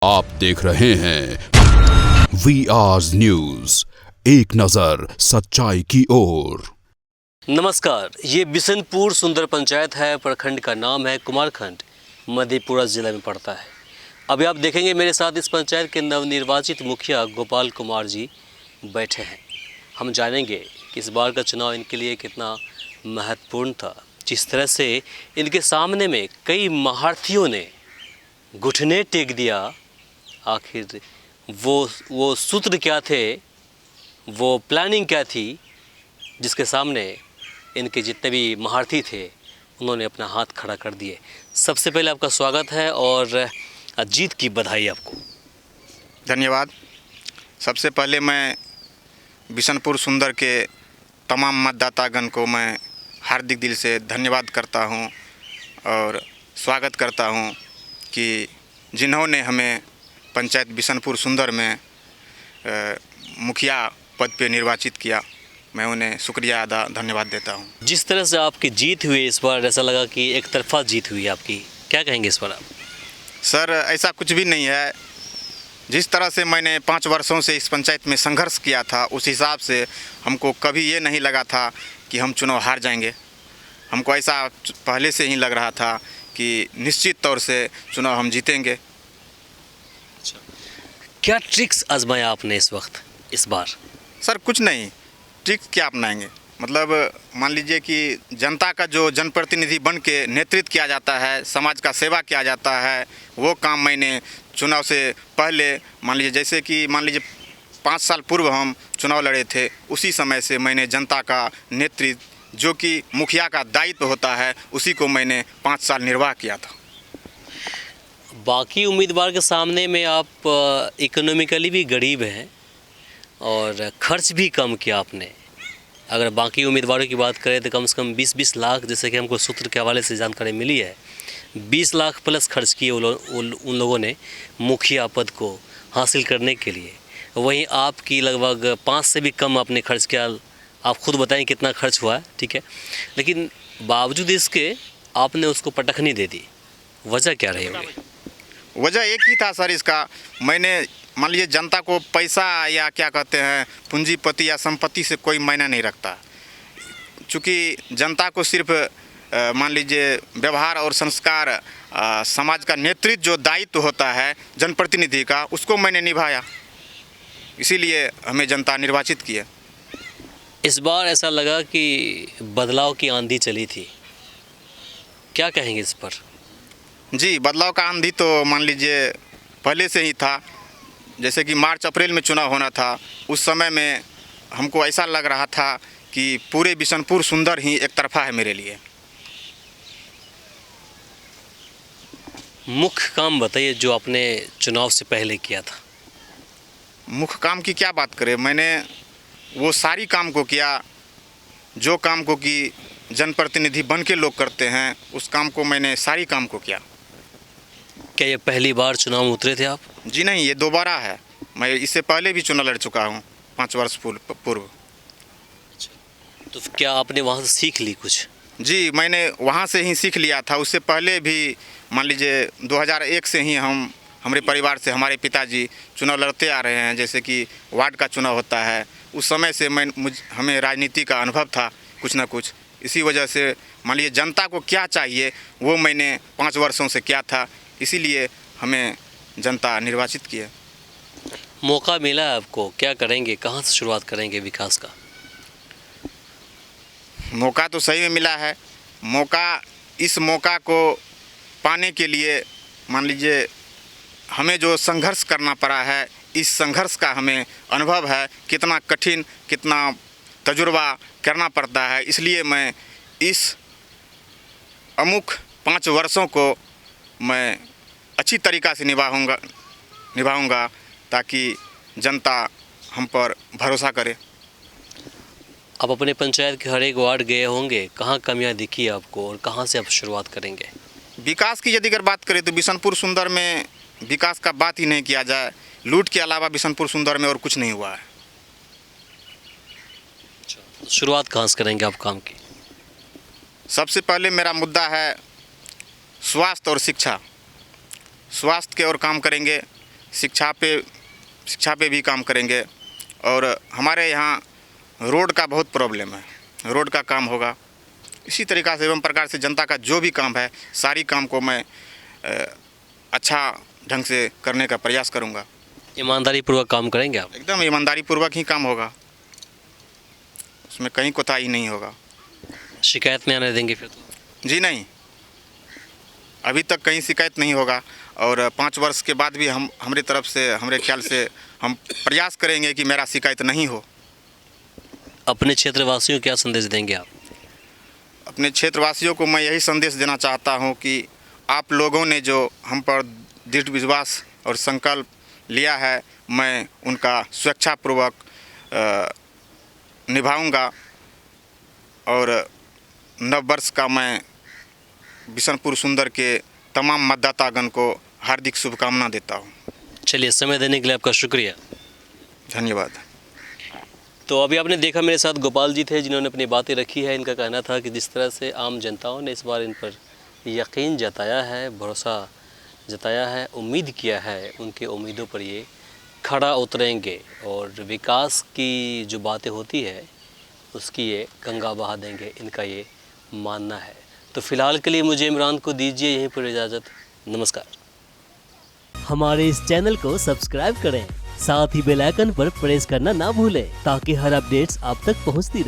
आप देख रहे हैं VR न्यूज, एक नजर सच्चाई की ओर। नमस्कार, ये बिशनपुर सुंदर पंचायत है। प्रखंड का नाम है कुमारखंड, मधेपुरा जिला में पड़ता है। अभी आप देखेंगे मेरे साथ इस पंचायत के नवनिर्वाचित मुखिया गोपाल कुमार जी बैठे हैं। हम जानेंगे कि इस बार का चुनाव इनके लिए कितना महत्वपूर्ण था। जिस तरह से इनके सामने में कई महारथियों ने घुटने टेक दिया, आखिर वो सूत्र क्या थे, वो प्लानिंग क्या थी, जिसके सामने इनके जितने भी महारथी थे उन्होंने अपना हाथ खड़ा कर दिए। सबसे पहले आपका स्वागत है और जीत की बधाई आपको। धन्यवाद। सबसे पहले मैं बिशनपुर सुंदर के तमाम मतदातागण को मैं हार्दिक दिल से धन्यवाद करता हूं और स्वागत करता हूं कि जिन्होंने हमें पंचायत बिशनपुर सुंदर में मुखिया पद पे निर्वाचित किया। मैं उन्हें शुक्रिया अदा धन्यवाद देता हूं। जिस तरह से आपकी जीत हुई इस बार, ऐसा लगा कि एक तरफा जीत हुई आपकी, क्या कहेंगे इस पर आप? सर, ऐसा कुछ भी नहीं है। जिस तरह से मैंने 5 वर्षों से इस पंचायत में संघर्ष किया था, उस हिसाब से हमको कभी ये नहीं लगा था कि हम चुनाव हार जाएंगे। हमको ऐसा पहले से ही लग रहा था कि निश्चित तौर से चुनाव हम जीतेंगे। क्या ट्रिक्स आजमाया आपने इस बार? सर, कुछ नहीं, ट्रिक्स क्या अपनाएंगे। मतलब मान लीजिए कि जनता का जो जनप्रतिनिधि बन के नेतृत्व किया जाता है, समाज का सेवा किया जाता है, वो काम मैंने चुनाव से पहले मान लीजिए 5 साल पूर्व हम चुनाव लड़े थे, उसी समय से मैंने जनता का नेतृत्व, जो कि मुखिया का दायित्व होता है, उसी को मैंने 5 साल निर्वाह किया था। बाकी उम्मीदवार के सामने में आप इकोनॉमिकली भी गरीब हैं और खर्च भी कम किया आपने। अगर बाकी उम्मीदवारों की बात करें तो कम से कम 20-20 लाख, जैसे कि हमको सूत्र के हवाले से जानकारी मिली है, 20 लाख प्लस खर्च किए उन लोगों ने मुखिया पद को हासिल करने के लिए। वहीं आपकी लगभग 5 से भी कम आपने खर्च किया। आप खुद बताएं कितना खर्च हुआ है, ठीक है, लेकिन बावजूद इसके आपने उसको पटखनी दे दी। वजह क्या रही होगी? वजह एक ही था सर इसका। मैंने मान लीजिए जनता को पैसा या क्या कहते हैं पूंजीपति या संपत्ति से कोई मायना नहीं रखता। चूँकि जनता को सिर्फ मान लीजिए व्यवहार और संस्कार, समाज का नेतृत्व जो दायित्व होता है जनप्रतिनिधि का, उसको मैंने निभाया। इसीलिए हमें जनता निर्वाचित किया। इस बार ऐसा लगा कि बदलाव की आंधी चली थी, क्या कहेंगे इस पर? जी, बदलाव का आंधी तो मान लीजिए पहले से ही था। जैसे कि मार्च अप्रैल में चुनाव होना था, उस समय में हमको ऐसा लग रहा था कि पूरे बिशनपुर सुंदर ही एक तरफा है मेरे लिए। मुख्य काम बताइए जो आपने चुनाव से पहले किया था। मुख्य काम की क्या बात करें, मैंने वो सारी काम को किया जो काम को कि जनप्रतिनिधि बन के लोग करते हैं, उस काम को मैंने सारी काम को किया। क्या ये पहली बार चुनाव में उतरे थे आप? जी नहीं, ये दोबारा है। मैं इससे पहले भी चुनाव लड़ चुका हूँ 5 वर्ष पूर्व। तो क्या आपने वहाँ से सीख ली कुछ? जी, मैंने वहाँ से ही सीख लिया था। उससे पहले भी मान लीजिए 2001 से ही हमारे परिवार से हमारे पिताजी चुनाव लड़ते आ रहे हैं। जैसे कि वार्ड का चुनाव होता है, उस समय से हमें राजनीति का अनुभव था कुछ ना कुछ। इसी वजह से मान लीजिए जनता को क्या चाहिए वो मैंने 5 वर्षों से किया था, इसीलिए हमें जनता निर्वाचित किया। मौका मिला है आपको, क्या करेंगे, कहाँ से शुरुआत करेंगे विकास का? मौका तो सही में मिला है। इस मौका को पाने के लिए मान लीजिए हमें जो संघर्ष करना पड़ा है, इस संघर्ष का हमें अनुभव है कितना कठिन, कितना तजुर्बा करना पड़ता है। इसलिए मैं इस अमुक 5 वर्षों को मैं अच्छी तरीक़ा से निभाऊंगा ताकि जनता हम पर भरोसा करे। आप अपने पंचायत के हर एक वार्ड गए होंगे, कहाँ कमियाँ दिखी आपको और कहाँ से आप शुरुआत करेंगे? विकास की यदि अगर बात करें तो बिशनपुर सुंदर में विकास का बात ही नहीं किया जाए। लूट के अलावा बिशनपुर सुंदर में और कुछ नहीं हुआ है। शुरुआत कहाँ से करेंगे आप काम की? सबसे पहले मेरा मुद्दा है स्वास्थ्य और शिक्षा। स्वास्थ्य के और काम करेंगे, शिक्षा पे भी काम करेंगे। और हमारे यहाँ रोड का बहुत प्रॉब्लम है, रोड का काम होगा। इसी तरीक़ा से एवं प्रकार से जनता का जो भी काम है, सारी काम को मैं अच्छा ढंग से करने का प्रयास करूँगा। ईमानदारी पूर्वक काम करेंगे आप? एकदम ईमानदारी पूर्वक ही काम होगा, उसमें कहीं कोताही नहीं होगा। शिकायत नहीं आने देंगे फिर तो? जी नहीं, अभी तक कहीं शिकायत नहीं होगा। और 5 वर्ष के बाद भी हमारे तरफ से, हमारे ख्याल से हम प्रयास करेंगे कि मेरा शिकायत नहीं हो। अपने क्षेत्रवासियों को क्या संदेश देंगे आप? अपने क्षेत्रवासियों को मैं यही संदेश देना चाहता हूं कि आप लोगों ने जो हम पर दृढ़ विश्वास और संकल्प लिया है, मैं उनका स्वेच्छापूर्वक निभाऊंगा। और नव वर्ष का मैं बिशनपुर सुंदर के तमाम मतदातागण को हार्दिक शुभकामना देता हूं। चलिए, समय देने के लिए आपका शुक्रिया। धन्यवाद। तो अभी आपने देखा मेरे साथ गोपाल जी थे जिन्होंने अपनी बातें रखी है। इनका कहना था कि जिस तरह से आम जनताओं ने इस बार इन पर यकीन जताया है, भरोसा जताया है, उम्मीद किया है, उनकी उम्मीदों पर ये खड़ा उतरेंगे और विकास की जो बातें होती है उसकी ये गंगा बहा देंगे, इनका ये मानना है। तो फिलहाल के लिए मुझे इमरान को दीजिए यहीं पर इजाज़त। नमस्कार। हमारे इस चैनल को सब्सक्राइब करें, साथ ही बेल आइकन पर प्रेस करना ना भूलें ताकि हर अपडेट्स आप तक पहुंचती रहे।